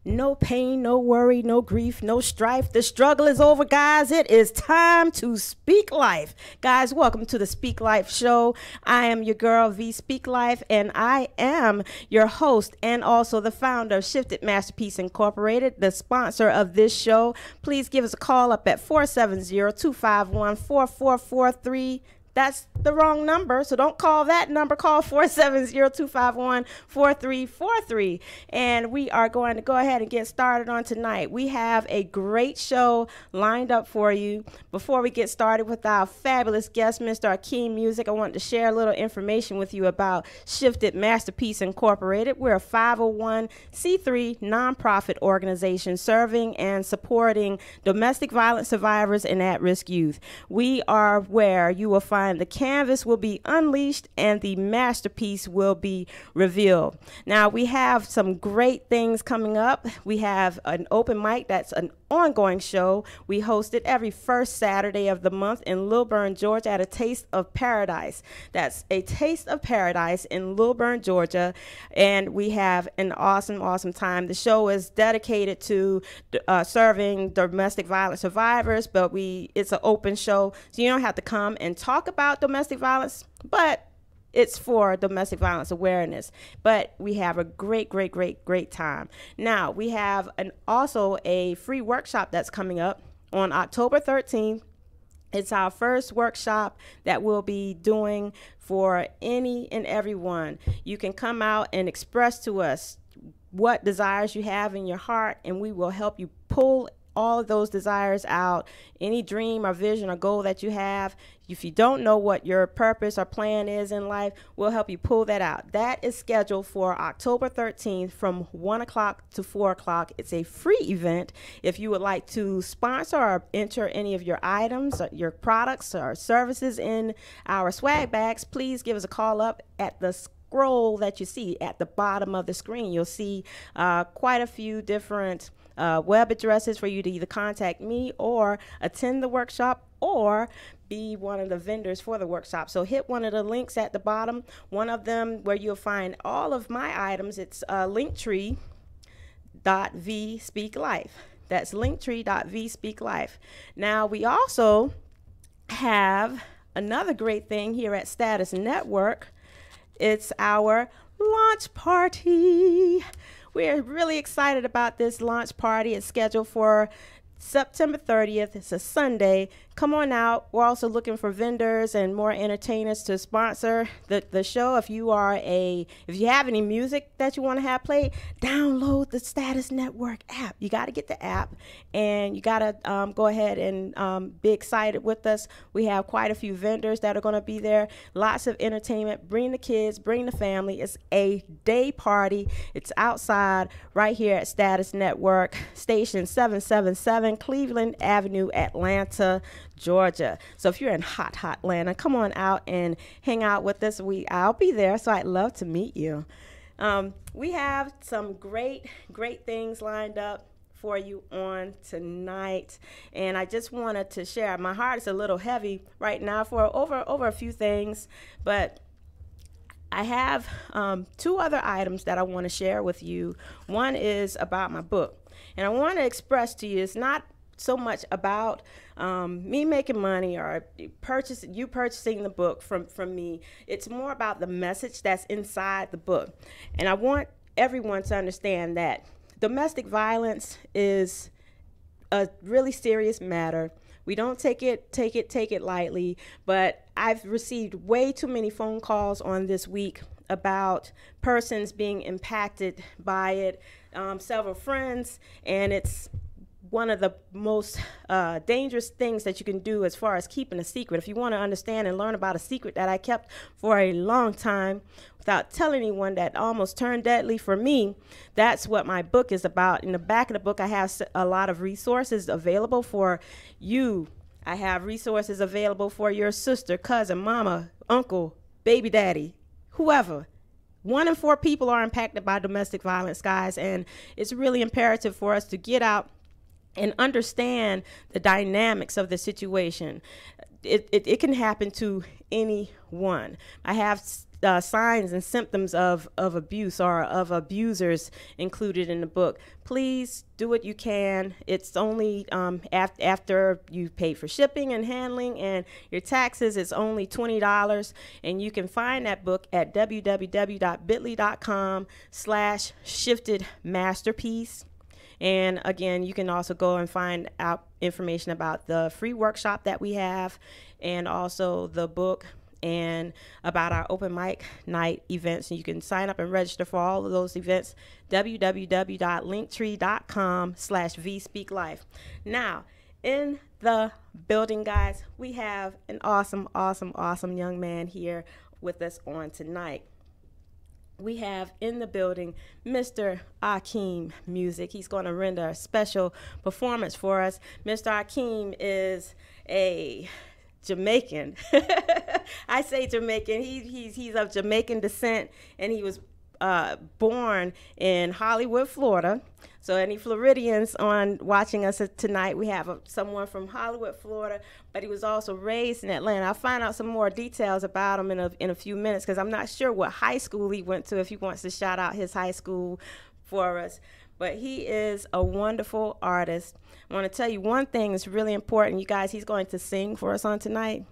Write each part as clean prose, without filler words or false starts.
No pain, no worry, no grief, no strife. The struggle is over, guys. It is time to speak life. Guys, welcome to the Speak Life Show. I am your girl, V Speak Life, and I am your host and also the founder of Shifted Masterpiece Incorporated, the sponsor of this show. Please give us a call up at 470-251-4443. That's the wrong number, so don't call that number. Call 470-251-4343. And we are going to go ahead and get started on tonight. We have a great show lined up for you. Before we get started with our fabulous guest, Mr. Akeem Music, I want to share a little information with you about Shifted Masterpiece Incorporated. We're a 501c3 nonprofit organization serving and supporting domestic violence survivors and at-risk youth. We are where you will find the canvas will be unleashed and the masterpiece will be revealed. Now, we have some great things coming up. We have an open mic that's an ongoing show. We host it every first Saturday of the month in Lilburn, Georgia at A Taste of Paradise. That's A Taste of Paradise in Lilburn, Georgia. And we have an awesome, awesome time. The show is dedicated to serving domestic violence survivors, but it's an open show, so you don't have to come and talk about domestic violence, but it's for domestic violence awareness. But we have a great time. Now, we have also a free workshop that's coming up on October 13th. It's our first workshop that we'll be doing for any and everyone. You can come out and express to us what desires you have in your heart, and we will help you pull all of those desires out. Any dream or vision or goal that you have, if you don't know what your purpose or plan is in life, we'll help you pull that out. That is scheduled for October 13th from 1 o'clock to 4 o'clock. It's a free event. If you would like to sponsor or enter any of your items, or your products or services in our swag bags, please give us a call up at the scroll that you see at the bottom of the screen. You'll see quite a few different web addresses for you to either contact me or attend the workshop or be one of the vendors for the workshop. So hit one of the links at the bottom, one of them where you'll find all of my items. It's linktree.vspeaklife. That's linktree.vspeaklife. Now, we also have another great thing here at Status Network. It's our launch party. We're really excited about this launch party. It's scheduled for September 30th. It's a Sunday. Come on out. We're also looking for vendors and more entertainers to sponsor the show. If you have any music that you want to have played, download the Status Network app. You got to get the app, and you got to go ahead and be excited with us. We have quite a few vendors that are going to be there. Lots of entertainment. Bring the kids, bring the family. It's a day party. It's outside right here at Status Network, station 777, Cleveland Avenue, Atlanta, Georgia. So if you're in hot Atlanta, come on out and hang out with us. I'll be there, so I'd love to meet you. We have some great things lined up for you on tonight, and I just wanted to share. My heart is a little heavy right now for over a few things, but I have two other items that I want to share with you. One is about my book, and I want to express to you, it's not so much about me making money or you purchasing the book from me. It's more about the message that's inside the book. And I want everyone to understand that domestic violence is a really serious matter. We don't take it lightly, but I've received way too many phone calls on this week about persons being impacted by it, several friends, and it's one of the most dangerous things that you can do as far as keeping a secret. If you want to understand and learn about a secret that I kept for a long time without telling anyone that almost turned deadly for me, that's what my book is about. In the back of the book, I have a lot of resources available for you. I have resources available for your sister, cousin, mama, uncle, baby daddy, whoever. 1 in 4 people are impacted by domestic violence, guys, and it's really imperative for us to get out and understand the dynamics of the situation. It can happen to anyone. I have signs and symptoms of abuse or of abusers included in the book. Please do what you can. It's only after you pay for shipping and handling and your taxes, it's only $20. And you can find that book at www.bit.ly.com/shiftedmasterpiece. And again, you can also go and find out information about the free workshop that we have and also the book and about our open mic night events. And you can sign up and register for all of those events, www.linktree.com/vspeaklife. Now, in the building, guys, we have an awesome young man here with us on tonight. We have in the building Mr. Akeem Music. He's going to render a special performance for us. Mr. Akeem is a Jamaican. I say Jamaican. He's of Jamaican descent, and he was born in Hollywood, Florida. So any Floridians on watching us tonight, we have someone from Hollywood, Florida, but he was also raised in Atlanta. I'll find out some more details about him in a few minutes because I'm not sure what high school he went to, if he wants to shout out his high school for us. But he is a wonderful artist. I want to tell you one thing that's really important. You guys, he's going to sing for us on tonight.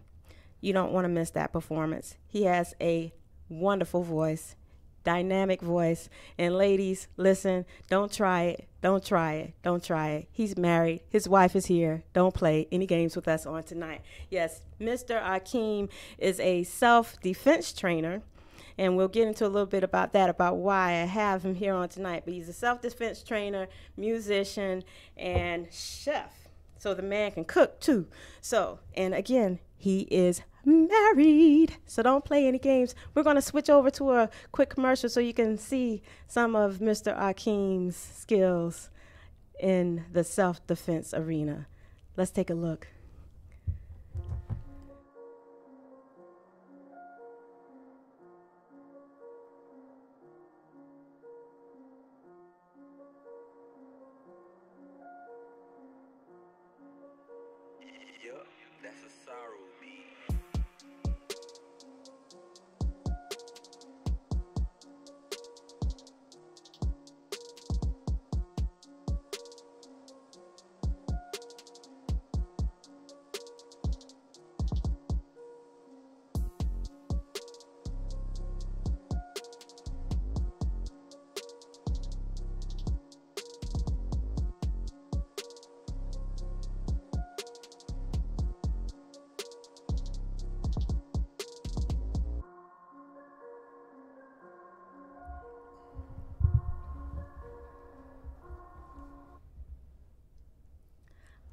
You don't want to miss that performance. He has a wonderful voice, dynamic voice. And ladies, listen, don't try it. Don't try it. Don't try it. He's married. His wife is here. Don't play any games with us on tonight. Yes, Mr. Akeem is a self-defense trainer. And we'll get into a little bit about that, about why I have him here on tonight. But he's a self-defense trainer, musician, and chef. So the man can cook, too. So, and again, he is married. So don't play any games. We're going to switch over to a quick commercial so you can see some of Mr. Akeem's skills in the self-defense arena. Let's take a look.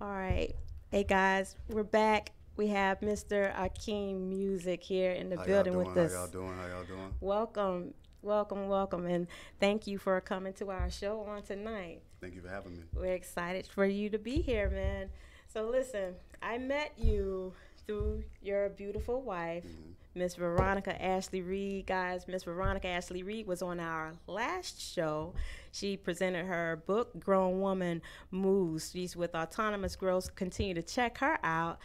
All right. Hey, guys, we're back. We have Mr. Akeem Music here in the building with us. How y'all doing? Welcome, welcome, welcome. And thank you for coming to our show on tonight. Thank you for having me. We're excited for you to be here, man. So listen, I met you through your beautiful wife, Miss Veronica Ashley Reed. Guys, Miss Veronica Ashley Reed was on our last show. She presented her book, Grown Woman Moves. She's with Autonomous Growth. Continue to check her out.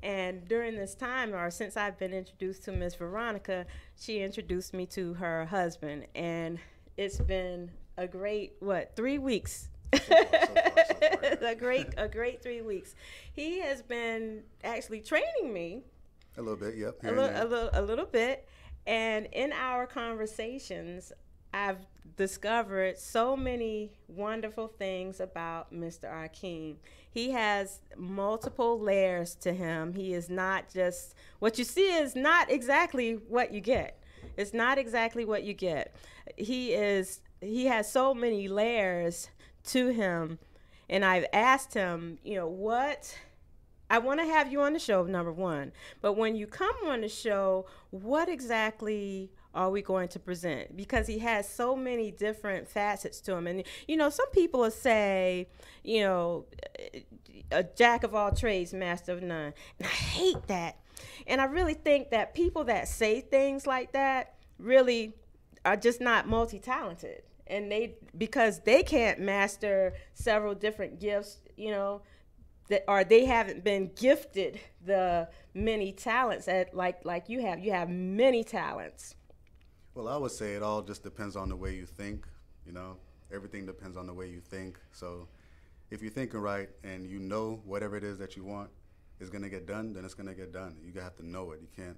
And during this time, or since I've been introduced to Miss Veronica, she introduced me to her husband. And it's been a great, 3 weeks? So far. a great 3 weeks. He has been actually training me. A little bit, yep. A little bit. And in our conversations, I've discovered so many wonderful things about Mr. Akeem. He has multiple layers to him. He is not just, what you see is not exactly what you get. It's not exactly what you get. He has so many layers to him. And I've asked him, what I want to have you on the show, number one. But when you come on the show, what exactly are we going to present? Because he has so many different facets to him. And, some people will say, a jack of all trades, master of none. And I hate that. And I really think that people that say things like that really are just not multi-talented. And because they can't master several different gifts, or they haven't been gifted the many talents like you have. You have many talents. Well, I would say it all just depends on the way you think. Everything depends on the way you think. So if you're thinking right and you know whatever it is that you want is going to get done, then it's going to get done. You have to know it. You can't.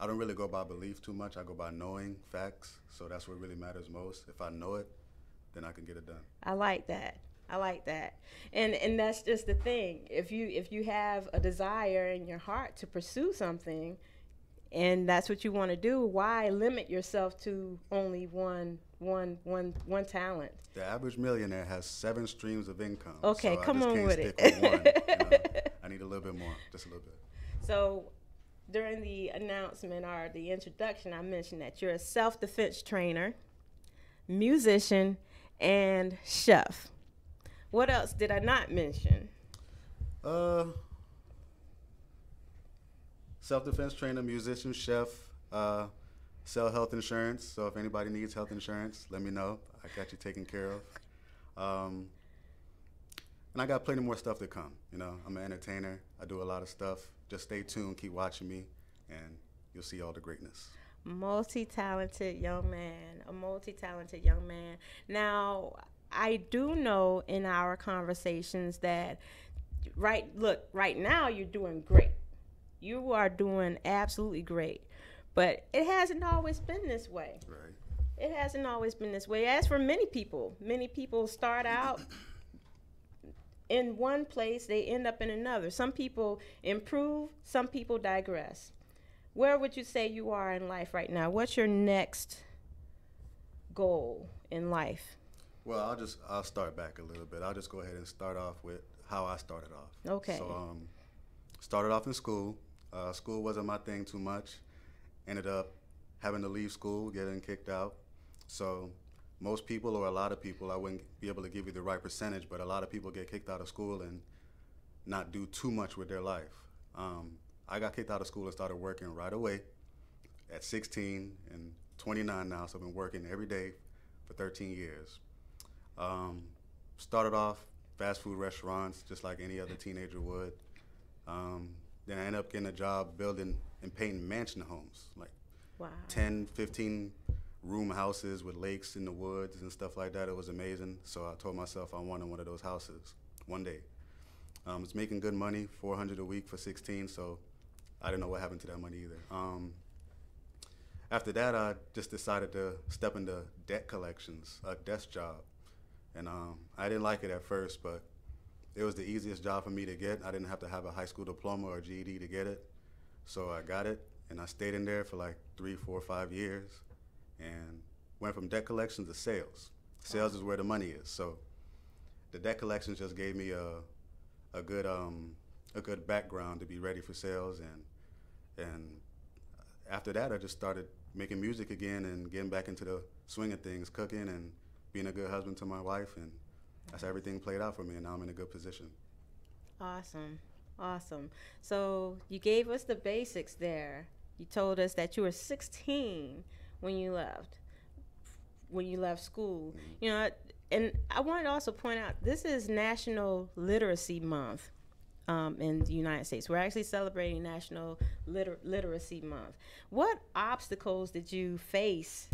I don't really go by belief too much. I go by knowing facts. So that's what really matters most. If I know it, then I can get it done. I like that. And that's just the thing. If you have a desire in your heart to pursue something, and that's what you want to do, why limit yourself to only one talent? The average millionaire has 7 streams of income. Okay, so come on with it. With one, I need a little bit more, just a little bit. So during the announcement or the introduction, I mentioned that you're a self-defense trainer, musician, and chef. What else did I not mention? Self-defense trainer, musician, chef, sell health insurance. So if anybody needs health insurance, let me know. I got you taken care of. And I got plenty more stuff to come. I'm an entertainer. I do a lot of stuff. Just stay tuned, keep watching me, and you'll see all the greatness. Multi-talented young man, a multi-talented young man. Now, I do know in our conversations that right now you're doing great. You are doing absolutely great. But it hasn't always been this way. Right. It hasn't always been this way. As for many people start out in one place, they end up in another. Some people improve, some people digress. Where would you say you are in life right now? What's your next goal in life? Well, I'll start back a little bit. I'll just go ahead and start off with how I started off. Okay. So, started off in school. School wasn't my thing too much. Ended up having to leave school, getting kicked out. So, most people, or a lot of people, I wouldn't be able to give you the right percentage, but a lot of people get kicked out of school and not do too much with their life. I got kicked out of school and started working right away at 16 and 29 now, so I've been working every day for 13 years. Started off fast food restaurants, just like any other teenager would. Then I ended up getting a job building and painting mansion homes, like wow. 10, 15 room houses with lakes in the woods and stuff like that. It was amazing. So I told myself I wanted one of those houses one day. It's making good money, $400 a week for 16, so I didn't know what happened to that money either. After that, I just decided to step into debt collections, a desk job. And I didn't like it at first, but it was the easiest job for me to get. I didn't have to have a high school diploma or GED to get it. So I got it, and I stayed in there for like 3, 4, 5 years, and went from debt collections to sales. Sales is where the money is. So the debt collections just gave me a good background to be ready for sales, and after that, I just started making music again and getting back into the swing of things, cooking and being a good husband to my wife, and that's how everything played out for me, and now I'm in a good position. Awesome. So you gave us the basics there. You told us that you were 16 when you left school. Mm-hmm. And I wanted to also point out, this is National Literacy Month in the United States. We're actually celebrating National Literacy Month. What obstacles did you face,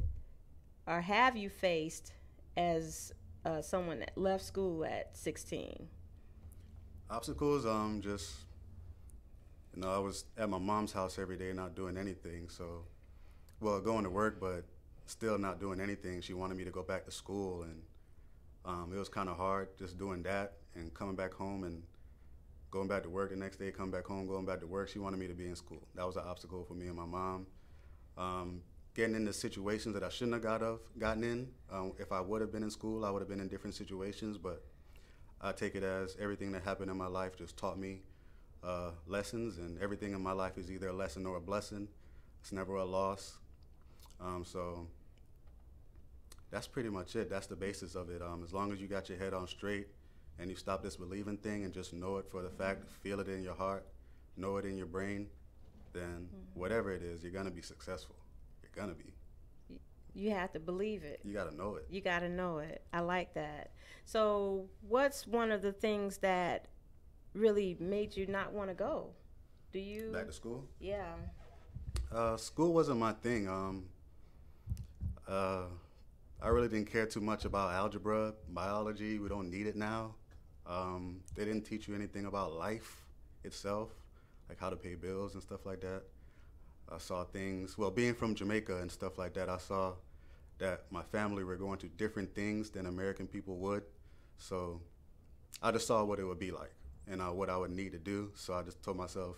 or have you faced, as someone that left school at 16? Obstacles, just, I was at my mom's house every day not doing anything. So, well, going to work, but still not doing anything. She wanted me to go back to school, and it was kind of hard just doing that and coming back home and going back to work the next day, come back home, going back to work. She wanted me to be in school. That was an obstacle for me and my mom. Getting into situations that I shouldn't have gotten in. If I would have been in school, I would have been in different situations, but I take it as everything that happened in my life just taught me lessons, and everything in my life is either a lesson or a blessing. It's never a loss. So that's pretty much it. That's the basis of it. As long as you got your head on straight and you stop this believing thing and just know it for the fact, feel it in your heart, know it in your brain, then whatever it is, you're going to be successful. You're going to be. You have to believe it. You got to know it. You got to know it. I like that. So what's one of the things that really made you not want to go? Do you? Back to school? Yeah. School wasn't my thing. I really didn't care too much about algebra, biology. We don't need it now. They didn't teach you anything about life itself, like how to pay bills and stuff like that. I saw things, well, being from Jamaica and stuff like that, I saw that my family were going through different things than American people would. So I just saw what it would be like and what I would need to do. So I just told myself,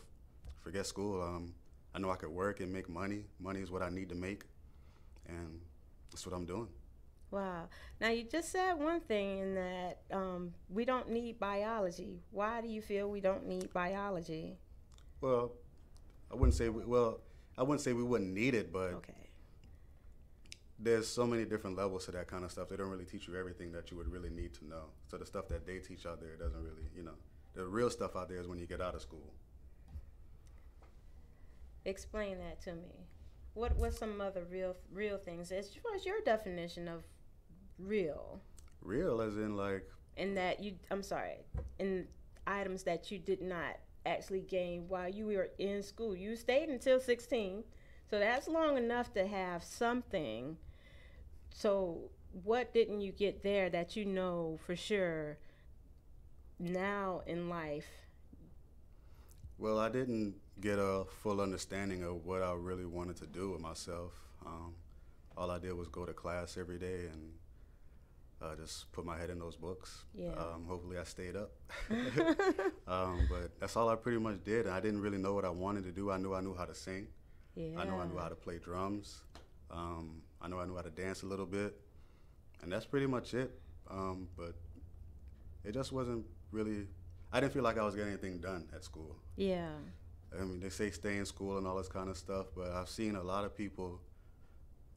forget school. I know I could work and make money. Money is what I need to make, and that's what I'm doing. Wow. Now, you just said one thing in that we don't need biology. Why do you feel we don't need biology? Well, I wouldn't say we wouldn't need it, but Okay. there's so many different levels to that kind of stuff. They don't really teach you everything that you would really need to know. So the stuff that they teach out there doesn't really, the real stuff out there is when you get out of school. Explain that to me. What's some other real things? As far as your definition of real. Real as in like. In that in items that you did not actually gain while you were in school. You stayed until 16, so that's long enough to have something. So what didn't you get there that you know for sure now in life? Well, I didn't get a full understanding of what I really wanted to do with myself. All I did was go to class every day and just put my head in those books. Yeah. Hopefully I stayed up. But that's all I pretty much did. And I didn't really know what I wanted to do. I knew how to sing. Yeah. I knew how to play drums. I knew how to dance a little bit. And that's pretty much it. But it just wasn't really, I didn't feel like I was getting anything done at school. Yeah. I mean, they say stay in school and all this kind of stuff, but I've seen a lot of people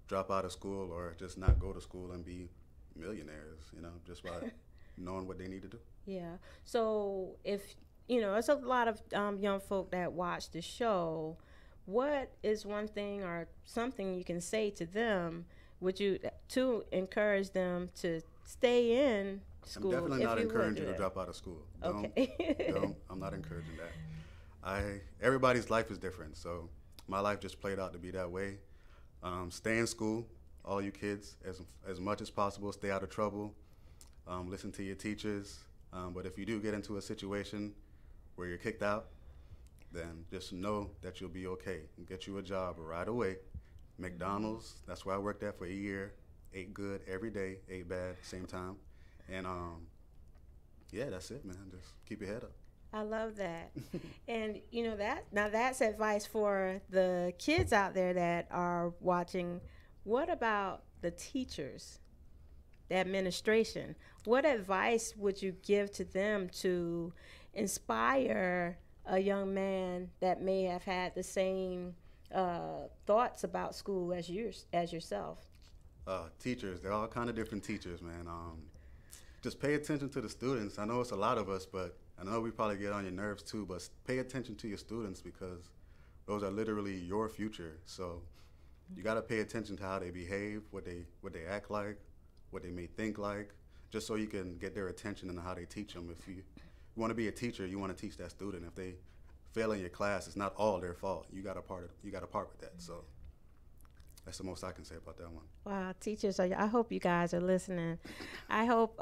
drop out of school or just not go to school and be millionaires, just by knowing what they need to do. Yeah. So if, it's a lot of young folk that watch the show, what is one thing or something you can say to them to encourage them to stay in school? I'm definitely not encouraging you to drop out of school. Okay. I'm not encouraging that. Everybody's life is different, so my life just played out to be that way. Stay in school, all you kids, as much as possible. Stay out of trouble. Listen to your teachers. But if you do get into a situation where you're kicked out, then just know that you'll be okay and get you a job right away. McDonald's, that's where I worked at for a year. Ate good every day, ate bad same time. And yeah, that's it, man. Just keep your head up. I love that. And that's advice for the kids out there that are watching. What about the teachers, the administration? What advice would you give to them to inspire a young man that may have had the same thoughts about school as yourself? Teachers, they're all kind of different teachers, man. Just pay attention to the students. I know it's a lot of us, but I know we probably get on your nerves too, but pay attention to your students because those are literally your future. So you got to pay attention to how they behave, what they act like, what they may think like, just so you can get their attention and how they teach them. If you want to be a teacher, you want to teach that student. If they fail in your class, it's not all their fault. You got a part with that. So that's the most I can say about that one. Wow, teachers, I hope you guys are listening. I hope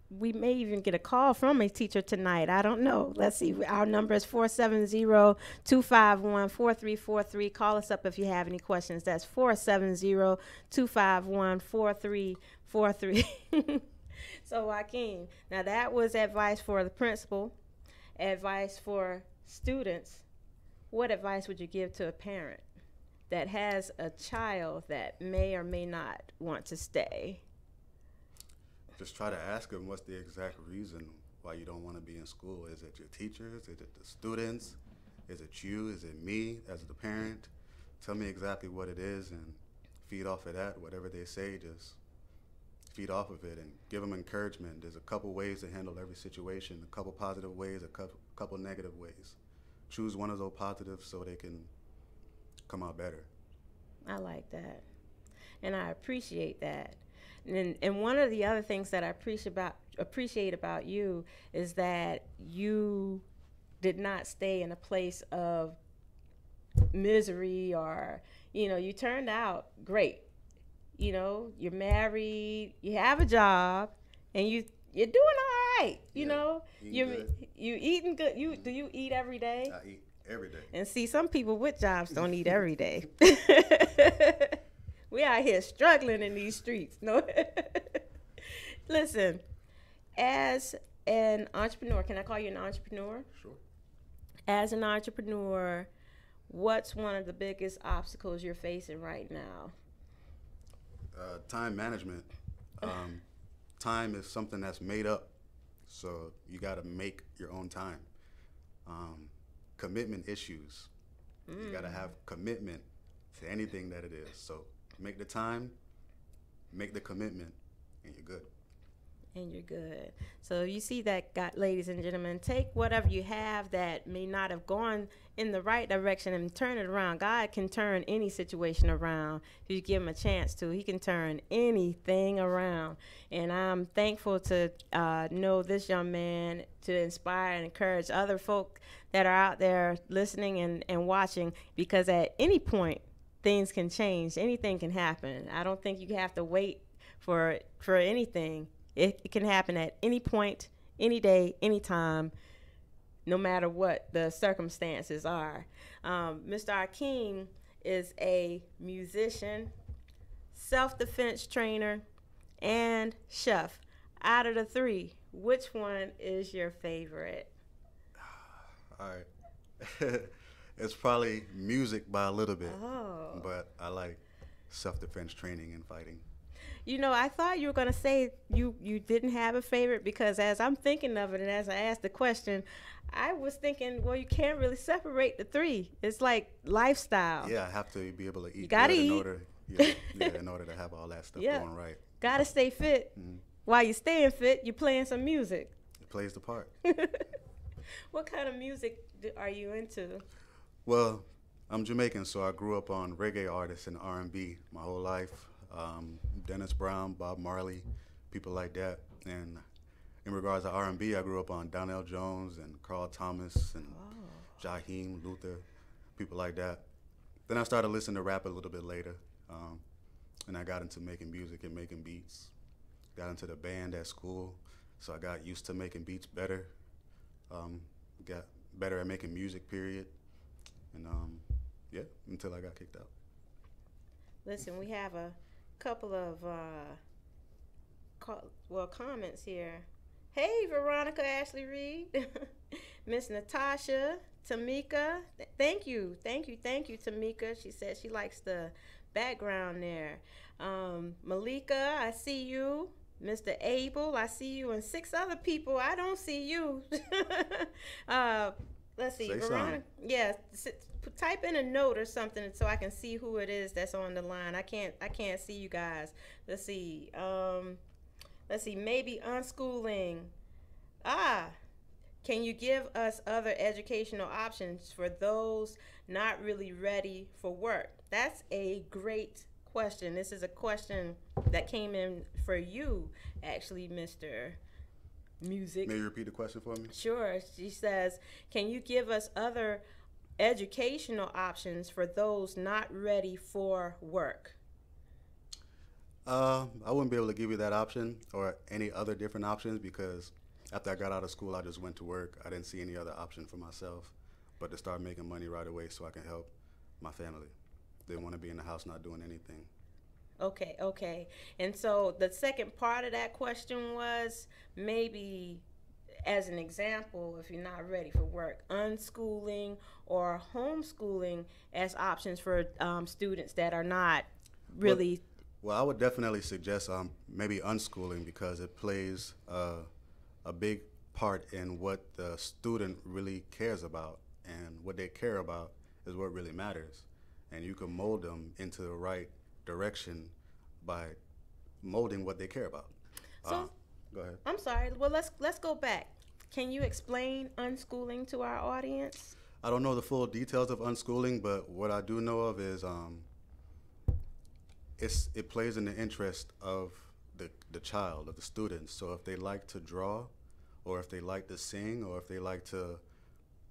we may even get a call from a teacher tonight. I don't know. Let's see. Our number is 470-251-4343. Call us up if you have any questions. That's 470-251-4343. So, Joaquin, now that was advice for the principal, advice for students. What advice would you give to a parent that has a child that may or may not want to stay? Just try to ask them what's the exact reason why you don't want to be in school? Is it your teachers? Is it the students? Is it you? Is it me as the parent? Tell me exactly what it is and feed off of that. Whatever they say, just feed off of it and give them encouragement. There's a couple ways to handle every situation, a couple positive ways, a couple negative ways. Choose one of those positives so they can come out better. I like that. And I appreciate that. And one of the other things that I appreciate about you is that you did not stay in a place of misery, or you turned out great. You're married, you have a job, and you're doing all right. You eating good. Do you eat every day? I eat every day. And see, some people with jobs don't eat every day. We out here struggling in these streets. No. Listen, as an entrepreneur, can I call you an entrepreneur? Sure. As an entrepreneur, what's one of the biggest obstacles you're facing right now? Time management. Time is something that's made up, so you got to make your own time. Commitment issues. You got to have commitment to anything that it is. So make the time, make the commitment, and you're good. And you're good. So you see that, ladies and gentlemen, take whatever you have that may not have gone in the right direction and turn it around. God can turn any situation around if you give him a chance to. He can turn anything around. And I'm thankful to know this young man, to inspire and encourage other folk that are out there listening and watching, because at any point, things can change. Anything can happen. I don't think you have to wait for anything. It can happen at any point, any day, any time, no matter what the circumstances are. Mr. Akeem is a musician, self-defense trainer, and chef. Out of the three, which one is your favorite? All right. It's probably music by a little bit, but I like self-defense training and fighting. I thought you were going to say you didn't have a favorite, because as I'm thinking of it and as I asked the question, I was thinking, well, you can't really separate the three. It's like lifestyle. Yeah, I have to be able to eat. You got to eat. In order to have all that stuff going right. Got to stay fit. Mm-hmm. While you're staying fit, you're playing some music. It plays the part. What kind of music are you into? Well, I'm Jamaican, so I grew up on reggae artists and R&B my whole life. Dennis Brown, Bob Marley, people like that. And in regards to R&B, I grew up on Donnell Jones and Carl Thomas and Jaheim, Luther, people like that. Then I started listening to rap a little bit later, and I got into making music and making beats. Got into the band at school, so I got used to making beats better. Got better at making music, period. And until I got kicked out. Listen, we have a couple of comments here. Hey, Veronica Ashley Reed, Miss Natasha, Tamika. Thank you, Tamika. She said she likes the background there. Malika, I see you. Mr. Abel, I see you, and 6 other people. I don't see you. Let's see, Veronica. Yeah, type in a note or something so I can see who it is that's on the line. I can't see you guys. Let's see. Maybe unschooling. Can you give us other educational options for those not really ready for work? That's a great question. This is a question that came in for you, actually, Mr. Music. May you repeat the question for me? Sure. She says, can you give us other educational options for those not ready for work? I wouldn't be able to give you that option or any other different options, because after I got out of school, I just went to work. I didn't see any other option for myself but to start making money right away so I can help my family. Didn't want to be in the house not doing anything. Okay. And so the second part of that question was, maybe as an example, if you're not ready for work, unschooling or homeschooling as options for students that are not really... Well, I would definitely suggest maybe unschooling, because it plays a big part in what the student really cares about, and what they care about is what really matters. And you can mold them into the right direction by molding what they care about. So Go ahead. I'm sorry. Well, let's go back. Can you explain unschooling to our audience? I don't know the full details of unschooling, but what I do know of is it plays in the interest of the child, of the students. So if they like to draw, or if they like to sing, or if they like to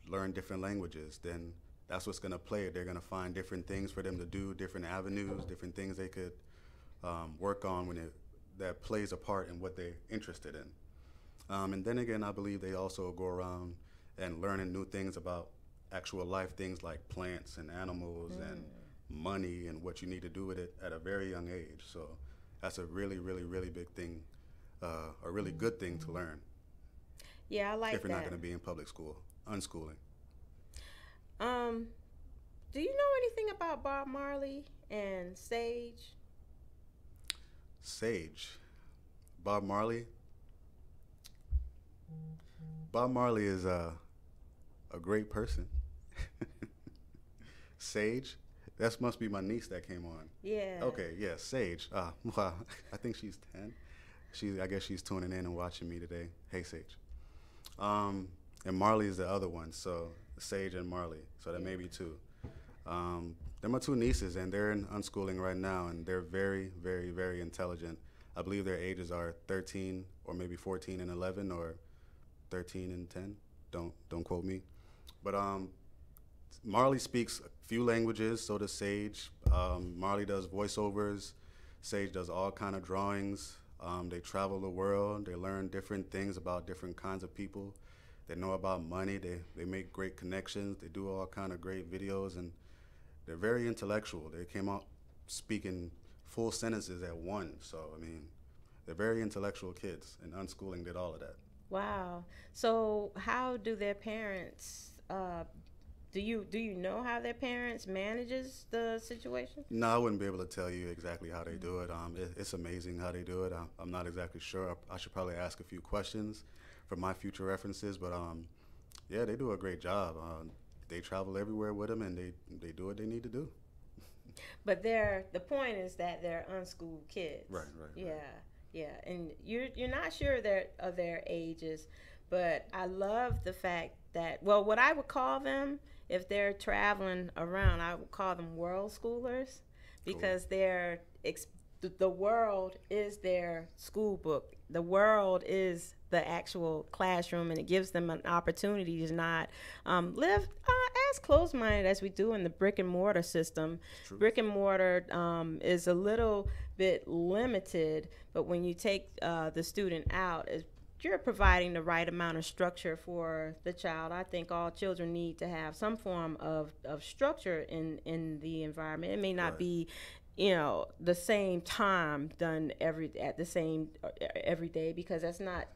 learn different languages, then that's what's going to play. They're going to find different things for them to do, different avenues, different things they could work on that plays a part in what they're interested in. And then again, I believe they also go around and learning new things about actual life things like plants and animals and money and what you need to do with it at a very young age. So that's a really, really, really big thing, a really good thing to learn. Yeah, I like that. If you're not going to be in public school, unschooling. Do you know anything about Bob Marley and Sage? Sage. Bob Marley. Bob Marley is a great person. Sage. That must be my niece that came on. Yeah. Okay, yeah, Sage. Wow, I think she's 10. I guess she's tuning in and watching me today. Hey, Sage. And Marley is the other one, so Sage and Marley. So that may be two. They're my two nieces, and they're in unschooling right now, and they're very, very, very intelligent. I believe their ages are 13 or maybe 14 and 11 or 13 and 10. Don't quote me. But Marley speaks a few languages, so does Sage. Marley does voiceovers. Sage does all kind of drawings. They travel the world. They learn different things about different kinds of people. They know about money. They make great connections. They do all kind of great videos, and they're very intellectual. They came out speaking full sentences at one. So, I mean, they're very intellectual kids, and unschooling did all of that. Wow. So how do their parents, do you know how their parents manages the situation? No, I wouldn't be able to tell you exactly how they do it. It's amazing how they do it. I'm not exactly sure. I should probably ask a few questions for my future references, but yeah, they do a great job. They travel everywhere with them, and they do what they need to do. But the point is that they're unschooled kids. Right. Yeah, right. yeah, and you're not sure of their ages, but I love the fact that, well, what I would call them if they're traveling around, I would call them world schoolers, because cool. The world is their school book. The world is the actual classroom, and it gives them an opportunity to not live as close-minded as we do in the brick and mortar system. True. Brick and mortar is a little bit limited, but when you take the student out, you're providing the right amount of structure for the child. I think all children need to have some form of structure in the environment. It may not Right. be, the same time done every day, because that's not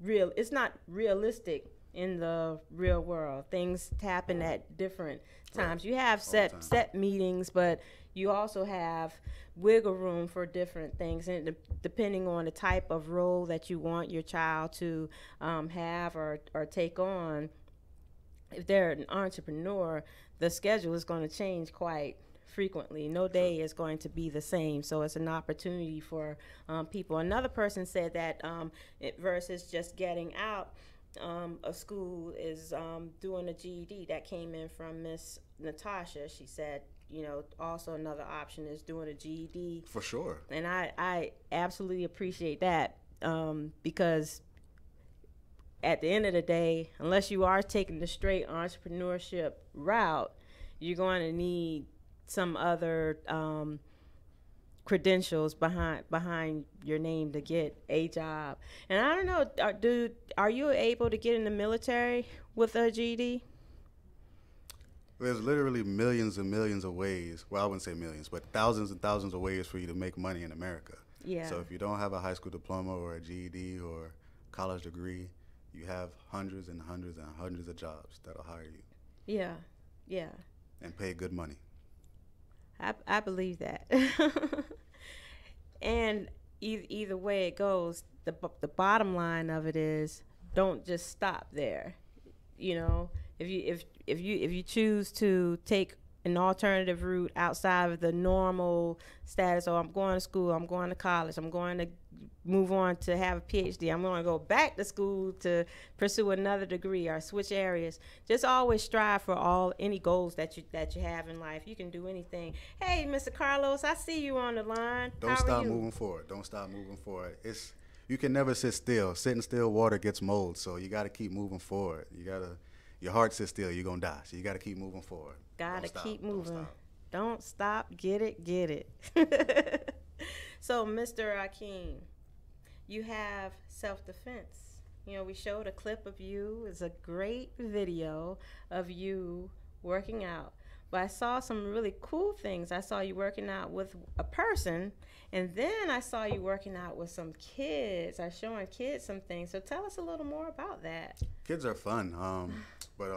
real. It's not realistic in the real world. Things happen at different times. Right. You have set meetings, but you also have wiggle room for different things, and depending on the type of role that you want your child to have or take on. If they're an entrepreneur, the schedule is going to change quite frequently. No day is going to be the same, so it's an opportunity for people. Another person said that versus just getting out of school is doing a GED. That came in from Miss Natasha. She said, also another option is doing a GED. For sure. And I absolutely appreciate that, because at the end of the day, unless you are taking the straight entrepreneurship route, you're going to need some other credentials behind your name to get a job. And I don't know, are you able to get in the military with a GED? There's literally millions and millions of ways. Well, I wouldn't say millions, but thousands and thousands of ways for you to make money in America. Yeah. So if you don't have a high school diploma or a GED or college degree, you have hundreds and hundreds and hundreds of jobs that'll hire you. Yeah. And pay good money. I believe that. And either way it goes, the bottom line of it is don't just stop there. You know, if you choose to take an alternative route outside of the normal status, or I'm going to school, I'm going to college, I'm going to move on to have a PhD, I'm going to go back to school to pursue another degree or switch areas. Just always strive for any goals that you have in life. You can do anything. Hey, Mr. Carlos, I see you on the line. Don't stop moving forward. Don't stop moving forward. You can never sit still. Sitting still, water gets mold. So you got to keep moving forward. Your heart sits still, you're gonna die. So you got to keep moving forward. Gotta keep moving. Don't stop. Get it. So, Mr. Akeem, you have self-defense. You know, we showed a clip of you. It's a great video of you working out. But I saw some really cool things. I saw you working out with a person, and then I saw you working out with some kids, or showing kids some things. So tell us a little more about that. Kids are fun, but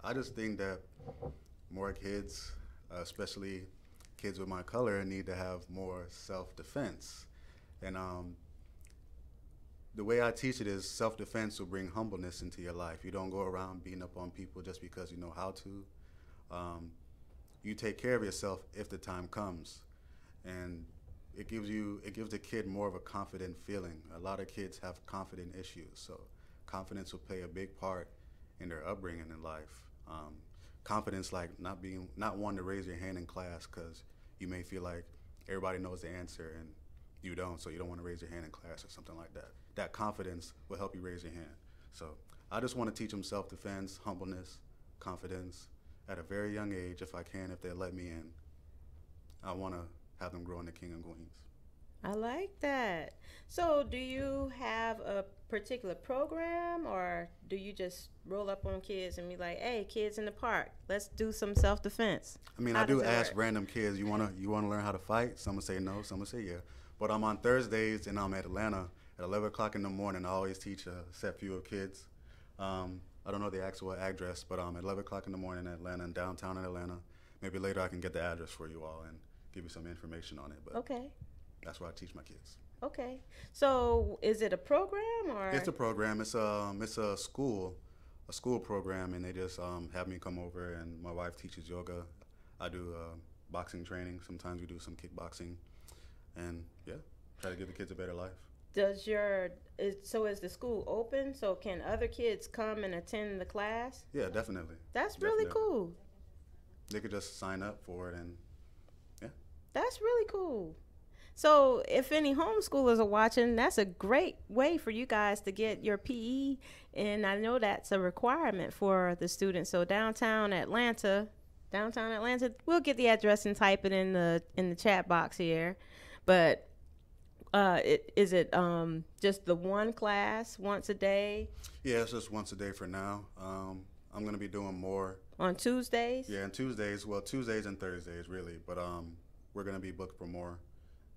I just think that more kids, especially kids with my color, need to have more self-defense. And the way I teach it is self-defense will bring humbleness into your life. You don't go around beating up on people just because you know how to. You take care of yourself if the time comes, and it gives the kid more of a confident feeling. A lot of kids have confident issues, so confidence will play a big part in their upbringing in life. Confidence, like not wanting to raise your hand in class because you may feel like everybody knows the answer and you don't, so you don't want to raise your hand in class or something like that. That confidence will help you raise your hand. So I just want to teach them self-defense, humbleness, confidence at a very young age, if I can, if they let me in. I want to have them grow into king and queens. I like that. So do you have a particular program, or do you just roll up on kids and be like, hey, kids in the park, let's do some self-defense? I mean, I do ask random kids, you wanna learn how to fight? Some will say no, some will say yeah. But I'm on Thursdays and I'm at Atlanta at 11 o'clock in the morning. I always teach a set few of kids. I don't know the actual address, but at 11 o'clock in the morning in Atlanta, in downtown in Atlanta. Maybe later I can get the address for you all and give you some information on it. But okay. That's where I teach my kids. Okay. So is it a program or? It's a program. It's a school program, and they just have me come over, and my wife teaches yoga. I do boxing training. Sometimes we do some kickboxing, and yeah, try to give the kids a better life. So is the school open? So can other kids come and attend the class? Yeah, definitely. That's really cool. They could just sign up for it, and yeah. That's really cool. So if any homeschoolers are watching, that's a great way for you guys to get your PE, and I know that's a requirement for the students. So downtown Atlanta, we'll get the address and type it in the chat box here. But is it just the one class once a day? Yeah, it's just once a day for now. I'm gonna be doing more on Tuesdays. Yeah, on Tuesdays. Well, Tuesdays and Thursdays really, but we're gonna be booked for more.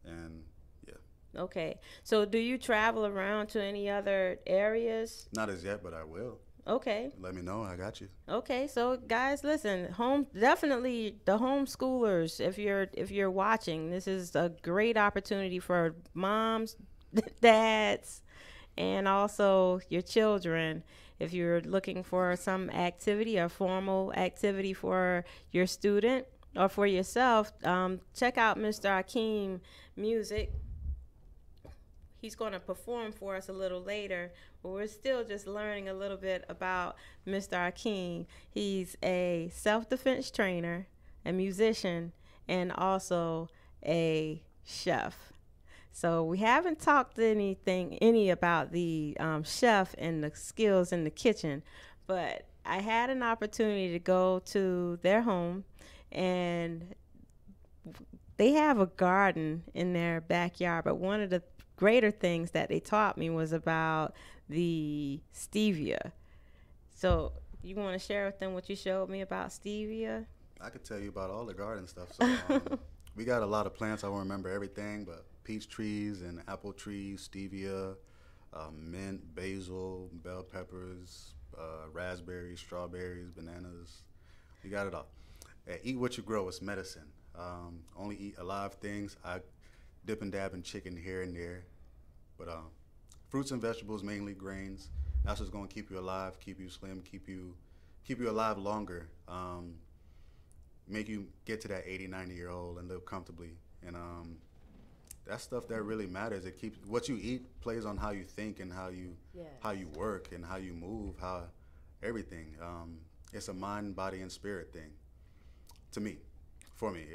And yeah. Okay. So do you travel around to any other areas? Not as yet, but I will. Okay. Let me know. I got you. Okay. So guys, listen, definitely the homeschoolers, if you're watching, this is a great opportunity for moms, dads, and also your children. If you're looking for some activity, a formal activity for your student or for yourself, check out Mr. Akeem Music. He's going to perform for us a little later, but we're still just learning a little bit about Mr. Akeem. He's a self-defense trainer, a musician, and also a chef. So we haven't talked any about the chef and the skills in the kitchen, but I had an opportunity to go to their home, and they have a garden in their backyard. But one of the greater things that they taught me was about the stevia. So you want to share with them what you showed me about stevia? I could tell you about all the garden stuff. So we got a lot of plants. I won't remember everything, but peach trees and apple trees, stevia, mint, basil, bell peppers, raspberries, strawberries, bananas. We got it all. Eat what you grow. It's medicine. Only eat alive things. I dip and dab in chicken here and there, but fruits and vegetables, mainly grains, That's what's gonna keep you alive, keep you slim, keep you alive longer. Make you get to that 80, 90-year old and live comfortably. And that's stuff that really matters. It keeps what you eat plays on how you think and how you work and how you move, how everything. It's a mind, body, and spirit thing. To me, for me,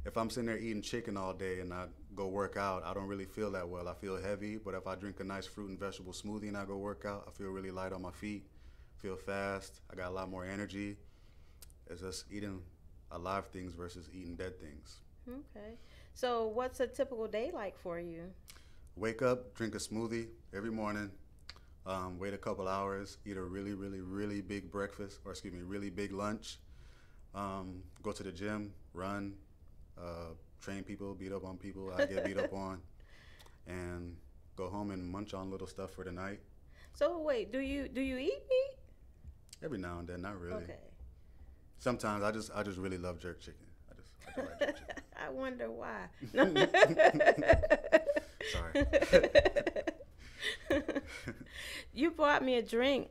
if I'm sitting there eating chicken all day and I go work out, I don't really feel that well. I feel heavy. But if I drink a nice fruit and vegetable smoothie and I go work out, I feel really light on my feet, feel fast. I got a lot more energy. It's just eating alive things versus eating dead things. Okay. So what's a typical day like for you? Wake up, drink a smoothie every morning, wait a couple hours, eat a really, really, really big breakfast, or excuse me, really big lunch, go to the gym, run, train people, beat up on people I get beat up on, and go home and munch on little stuff for the night. So wait, do you eat meat? Every now and then, not really. Okay. Sometimes I just really love jerk chicken. I like jerk chicken. I wonder why. Sorry. You bought me a drink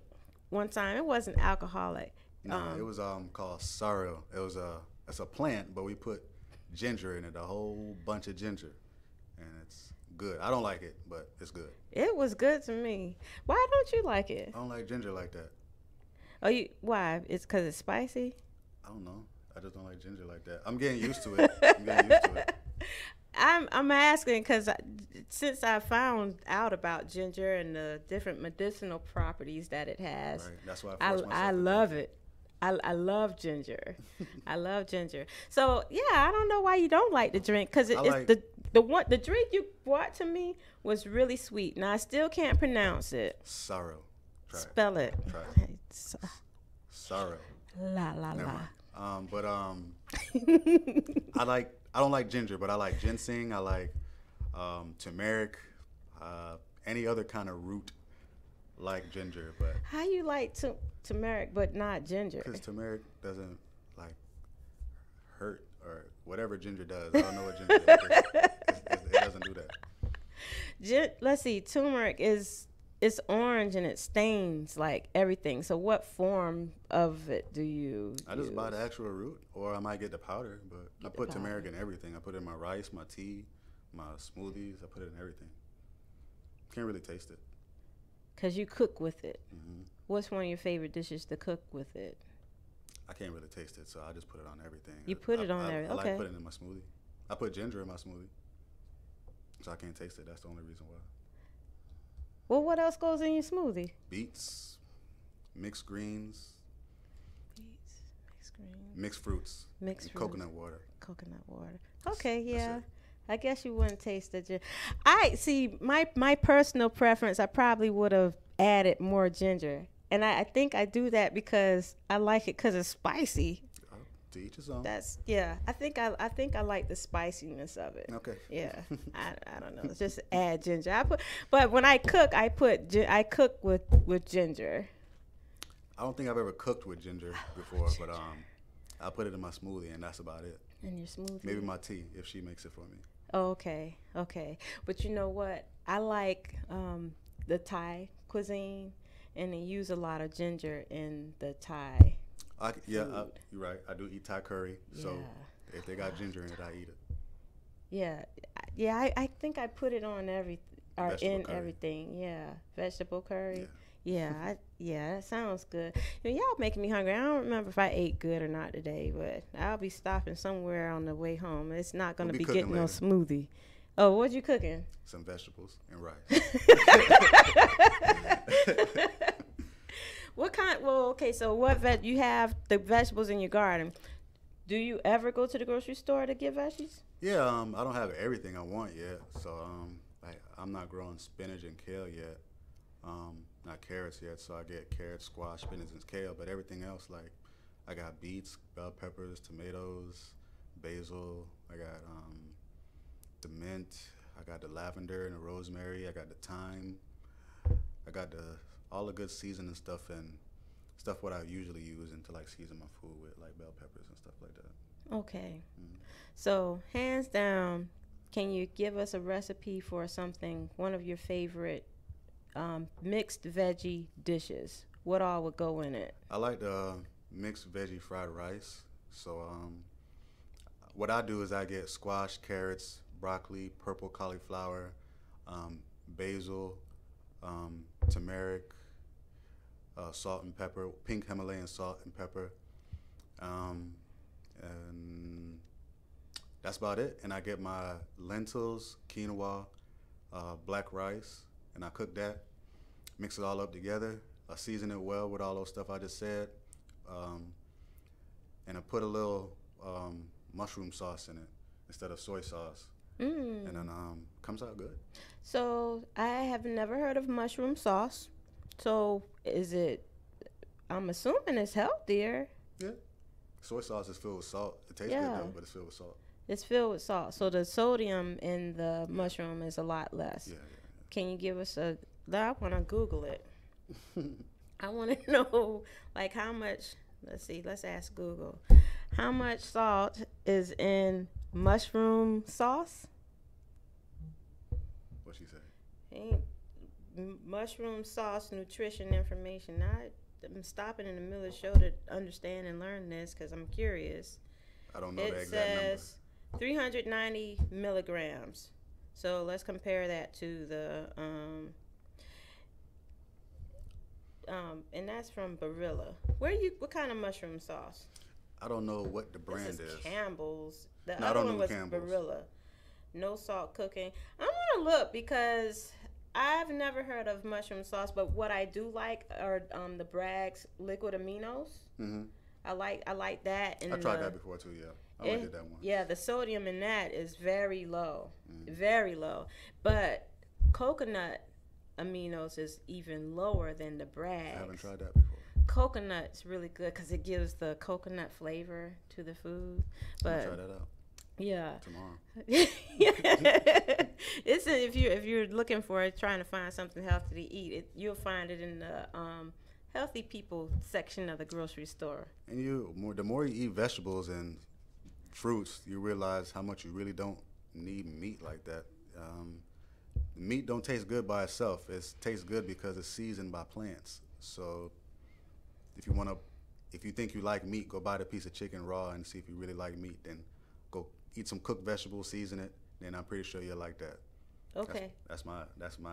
one time. It wasn't alcoholic. No, it was called sorrel. It's a plant, but we put ginger in it, a whole bunch of ginger, and it's good. I don't like it, but it's good. It was good to me. Why don't you like it? I don't like ginger like that. Oh, why? It's because it's spicy? I don't know. I just don't like ginger like that. I'm getting used to it. I'm asking because since I found out about ginger and the different medicinal properties that it has, right. That's why I love it. I love ginger. I love ginger. So yeah, I don't know why you don't like the drink because the drink you brought to me was really sweet. Now I still can't pronounce it. Sorrow. Spell it. Try it. Sorrow. La la Never la. Mind. I don't like ginger, but I like ginseng. I like turmeric, any other kind of root like ginger. But how you like turmeric but not ginger? Because turmeric doesn't like hurt or whatever ginger does. I don't know what ginger does. It doesn't do that. Let's see. Turmeric it's orange and it stains like everything. So what form of it do you I just buy the actual root, or I might get the powder, but I put turmeric in everything. I put it in my rice, my tea, my smoothies. I put it in everything. Can't really taste it. Because you cook with it. Mm-hmm. What's one of your favorite dishes to cook with it? I can't really taste it, so I just put it on everything. You put it on everything. Okay. I like putting it in my smoothie. I put ginger in my smoothie, so I can't taste it. That's the only reason why. Well, what else goes in your smoothie? Beets, mixed greens, mixed greens, mixed fruits, coconut water. Coconut water. Okay, yeah. I guess you wouldn't taste it. I see. My personal preference, I probably would have added more ginger, and I think I do that because I like it because it's spicy. To each his own. That's I think I like the spiciness of it. Okay. Yeah. I don't know. It's just add ginger. But when I cook, I cook with ginger. I don't think I've ever cooked with ginger before, but I put it in my smoothie and that's about it. In your smoothie. Maybe my tea if she makes it for me. Oh, okay. But you know what? I like the Thai cuisine, and they use a lot of ginger in the Thai. You're right. I do eat Thai curry, so if they got ginger in it, I eat it. Yeah. I think I put it on everything. Yeah, vegetable curry. Yeah, that sounds good. Y'all making me hungry. I don't remember if I ate good or not today, but I'll be stopping somewhere on the way home. It's not going to be getting no smoothie. Oh, what you cooking? Some vegetables and rice. What kind? Well, okay. So what you have the vegetables in your garden? Do you ever go to the grocery store to get veggies? Yeah, I don't have everything I want yet, so I'm not growing spinach and kale yet. Not carrots yet, so I get carrots, squash, spinach, and kale. But everything else, like I got beets, bell peppers, tomatoes, basil. I got the mint. I got the lavender and the rosemary. I got the thyme. I got all the good seasoning stuff and stuff what I usually use to like season my food with, like bell peppers and stuff like that. Okay. Mm-hmm. So hands down, can you give us a recipe for something, one of your favorite mixed veggie dishes. What all would go in it? I like the mixed veggie fried rice. So what I do is I get squash, carrots, broccoli, purple cauliflower, basil, turmeric, salt and pepper, pink Himalayan salt and pepper, and that's about it. And I get my lentils, quinoa, black rice, and I cook that, mix it all up together. I season it well with all those stuff I just said, and I put a little mushroom sauce in it instead of soy sauce, and then comes out good. So I have never heard of mushroom sauce. So is it? I'm assuming it's healthier. Yeah, soy sauce is filled with salt. It tastes good though, but it's filled with salt. It's filled with salt, so the sodium in the mushroom is a lot less. Yeah. Can you give us a? I want to Google it. I want to know, like, how much. Let's see. Let's ask Google. How much salt is in mushroom sauce? What she say? Mushroom sauce nutrition information. I'm stopping in the middle of the show to understand and learn this because I'm curious. I don't know the exact number. It says 390 milligrams. So let's compare that to the and that's from Barilla. What kind of mushroom sauce? I don't know what the brand is. Campbell's. The No, other I don't one know was Campbell's. Barilla. No salt cooking. I want to look because I've never heard of mushroom sauce, but what I do like are the Bragg's liquid aminos. Mm-hmm. I like that. And I tried that before too. Yeah, I did that one. Yeah, the sodium in that is very low, very low. But coconut aminos is even lower than the Bragg's. I haven't tried that before. Coconut's really good because it gives the coconut flavor to the food. But I'll try that out. Yeah. Tomorrow. It's if you're looking for it, trying to find something healthy to eat, you'll find it in the healthy people section of the grocery store. And the more you eat vegetables and fruits, you realize how much you really don't need meat like that. Meat don't taste good by itself. It tastes good because it's seasoned by plants. So if you think you like meat, go buy the piece of chicken raw and see if you really like meat. Then go eat some cooked vegetables, season it, then I'm pretty sure you'll like that. Okay. That's my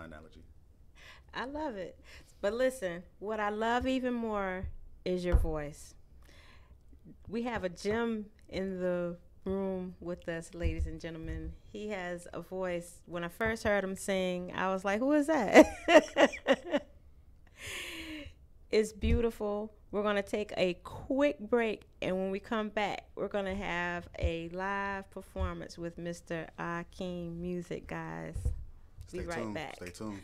analogy. I love it. But listen, what I love even more is your voice. We have a gem in the room with us, ladies and gentlemen. He has a voice. When I first heard him sing, I was like, who is that? It's beautiful. We're going to take a quick break, and when we come back, we're going to have a live performance with Mr. Akeem Music, guys. Be right back. Stay tuned.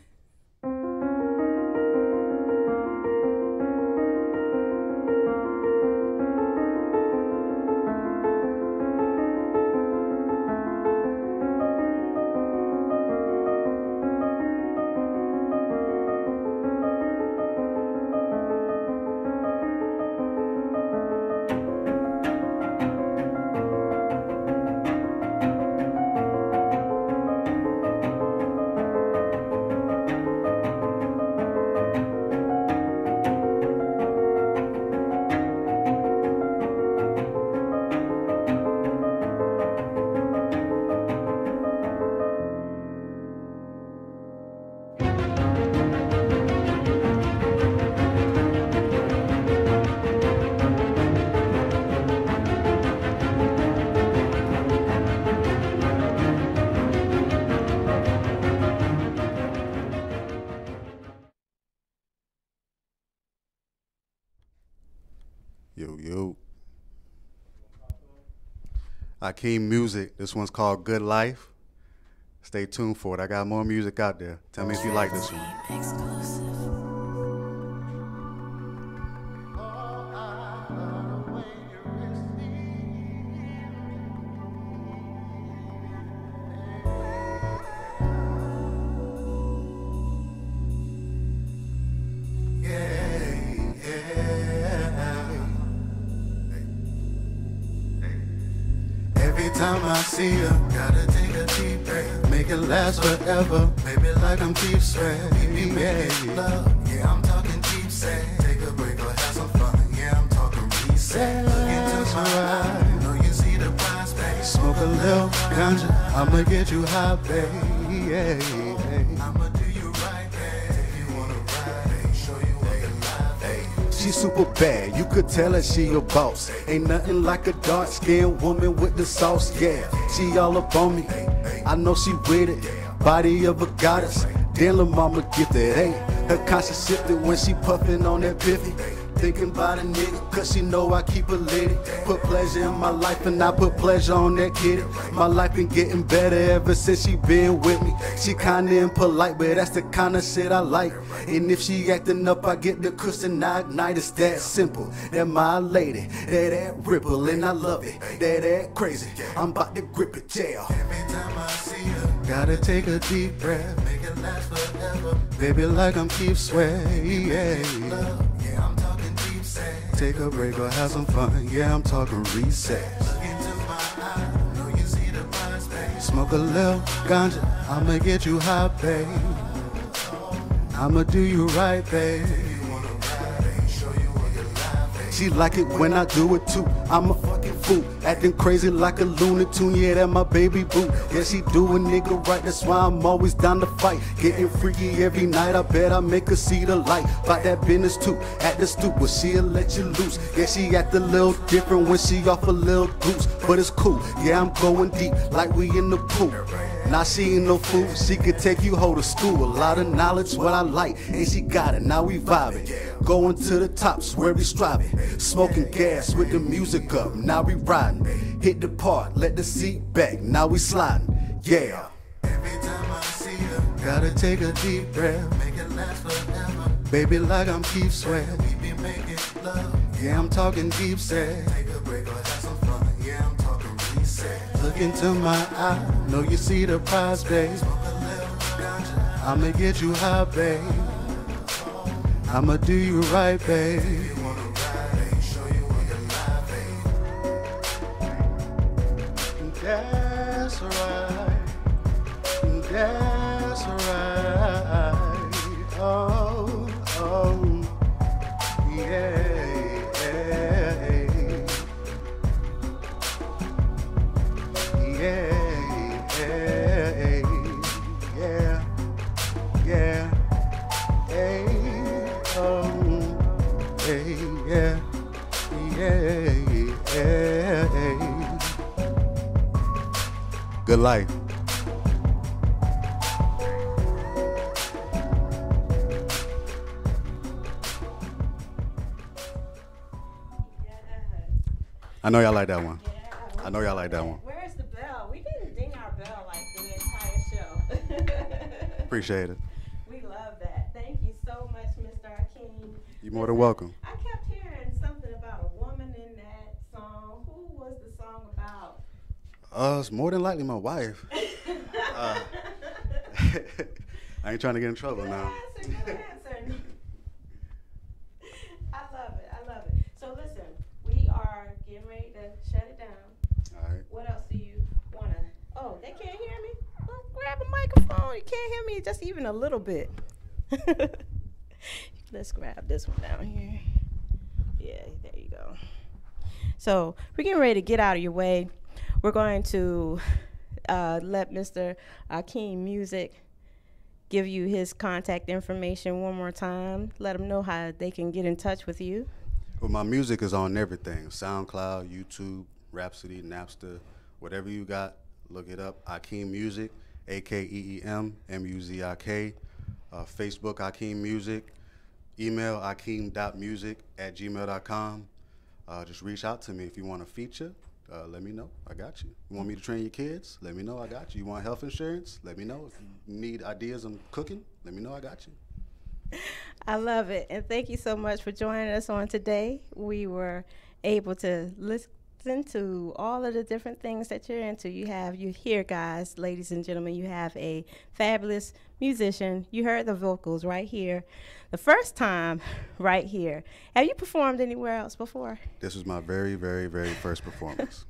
Yo. Akeem Music. This one's called Good Life. Stay tuned for it. I got more music out there. Tell me if you like this one. Exclusive. Every time I see her, gotta take a deep breath, make it last forever. Baby, like I'm Keith Sweat. Yeah, love. Yeah, I'm talking deep set. Take a break or have some fun. Yeah, I'm talking reset. Look into my eyes, know you see the prospect. Smoke a little ganja, I'ma get you high, babe. Yeah, I'ma do you right, babe. If you wanna ride, show you what you love, babe. She super bad, you could tell her she a boss. Ain't nothing like a dark-skinned woman with the sauce, yeah. She all up on me, I know she with it. Body of a goddess, damn, lil' mama gifted, hey. Her conscience shifted when she puffin' on that piffy. Thinking about a nigga, cause she know I keep her litty. Put pleasure in my life and I put pleasure on that kitty. My life been getting better ever since she been with me. She kinda impolite, but that's the kinda shit I like. And if she acting up, I get the cushion, I ignite. It's that simple. That my lady, that ripple, and I love it. That crazy, I'm about to grip it, yeah. Every time I see her, gotta take a deep breath, make it last forever. Baby, like I'm Keith Sweat, yeah. Yeah, I'm talking. Take a break or have some fun. Yeah, I'm talking reset. Look into my eye, know you see the prospect. Smoke a little ganja, I'ma get you high, babe. I'ma do you right, babe. She like it when I do it too. I'm a fucking fool, acting crazy like a Looney Tune. Yeah, that my baby boo. Yeah, she do a nigga right, that's why I'm always down to fight. Getting freaky every night, I bet I make her see the light. About that business too, at the stoop, but she'll let you loose. Yeah, she act a little different when she off a little goose, but it's cool. Yeah, I'm going deep, like we in the pool. Now she ain't no fool, she could take you whole to school. A lot of knowledge, what I like, and she got it, now we vibing. Going to the tops, where we striving. Smoking gas with the music up, now we riding. Hit the part, let the seat back, now we sliding. Yeah. Every time I see her, gotta take a deep breath, make it last forever. Baby, like I'm Keith Sweat, we be making love. Yeah, I'm talking deep set. Take a break or have some fun. Yeah, I'm talking reset. Look into my eye, know you see the prize, babe. I'ma get you high, babe. I'ma do you right, babe. That's right. That's right. Oh, oh, yeah. Good life. I know y'all like that one. Yeah, I know y'all like that one. Where's the bell? We didn't ding our bell like the entire show. Appreciate it. We love that. Thank you so much, Mr. Akeem. You're more than welcome. I kept hearing something about a woman in that song. Who was the song about? It's more than likely my wife. I ain't trying to get in trouble now. Good answer. I love it. I love it. So listen, we are getting ready to shut it down. All right. What else do you want to? Oh, they can't hear me? Well, grab a microphone. You can't hear me just even a little bit. Let's grab this one down here. Yeah, there you go. So we're getting ready to get out of your way. We're going to let Mr. Akeem Music give you his contact information one more time. Let them know how they can get in touch with you. Well, my music is on everything. SoundCloud, YouTube, Rhapsody, Napster, whatever you got, look it up. Akeem Music, A-K-E-E-M, M-U-Z-I-K. Facebook, Akeem Music. Email, akeem.music@gmail.com. Just reach out to me if you want a feature. Let me know. I got you. You want me to train your kids? Let me know. I got you. You want health insurance? Let me know. If you need ideas on cooking, let me know. I got you. I love it. And thank you so much for joining us on today. We were able to listen to all of the different things that you're into. You here, guys, ladies and gentlemen, you have a fabulous musician. You heard the vocals right here. The first time right here. Have you performed anywhere else before? This was my very, very, very first performance.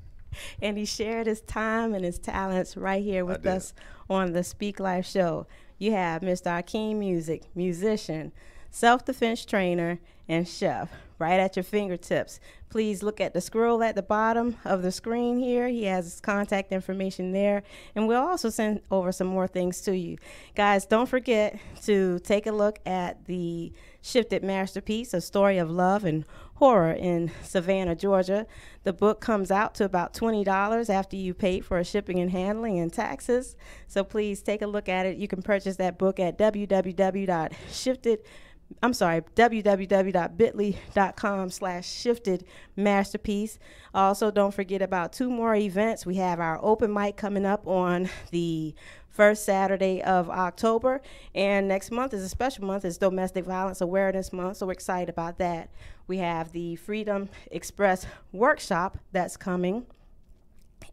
And he shared his time and his talents right here with us on the Speak Life show. You have Mr. Akeem Music, musician, self-defense trainer, and chef right at your fingertips. Please look at the scroll at the bottom of the screen here. He has his contact information there, and we'll also send over some more things to you. Guys, don't forget to take a look at the Shifted Masterpiece, A Story of Love and Horror in Savannah, Georgia. The book comes out to about $20 after you pay for shipping and handling and taxes. So please take a look at it. You can purchase that book at www.bit.ly.com/shiftedmasterpiece. Also, don't forget about 2 more events. We have our open mic coming up on the first Saturday of October, and next month is a special month. It's Domestic Violence Awareness Month, so we're excited about that. We have the Freedom Express workshop that's coming,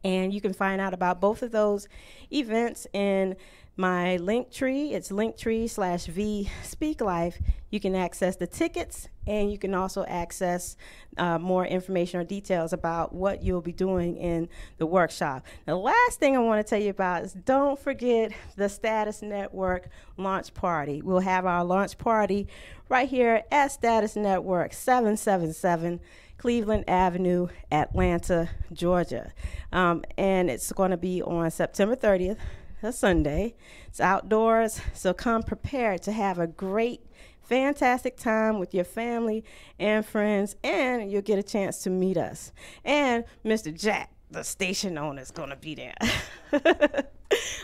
and you can find out about both of those events in my Linktree. It's Linktree/V Speak Life. You can access the tickets, and you can also access more information or details about what you'll be doing in the workshop. The last thing I want to tell you about is don't forget the Status Network launch party. We'll have our launch party right here at Status Network, 777 Cleveland Avenue, Atlanta, Georgia. And it's going to be on September 30th. A Sunday. It's outdoors, so come prepared to have a great, fantastic time with your family and friends, and you'll get a chance to meet us. And Mr. Jack, the station owner, is going to be there.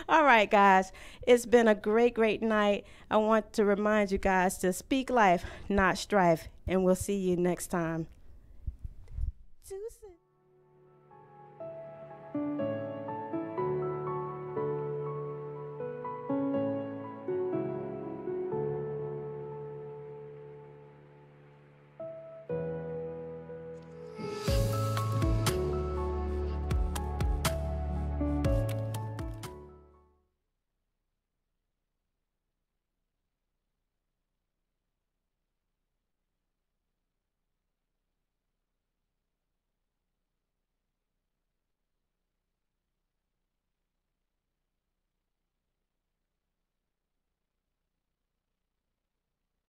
All right, guys, it's been a great, great night. I want to remind you guys to speak life, not strife, and we'll see you next time.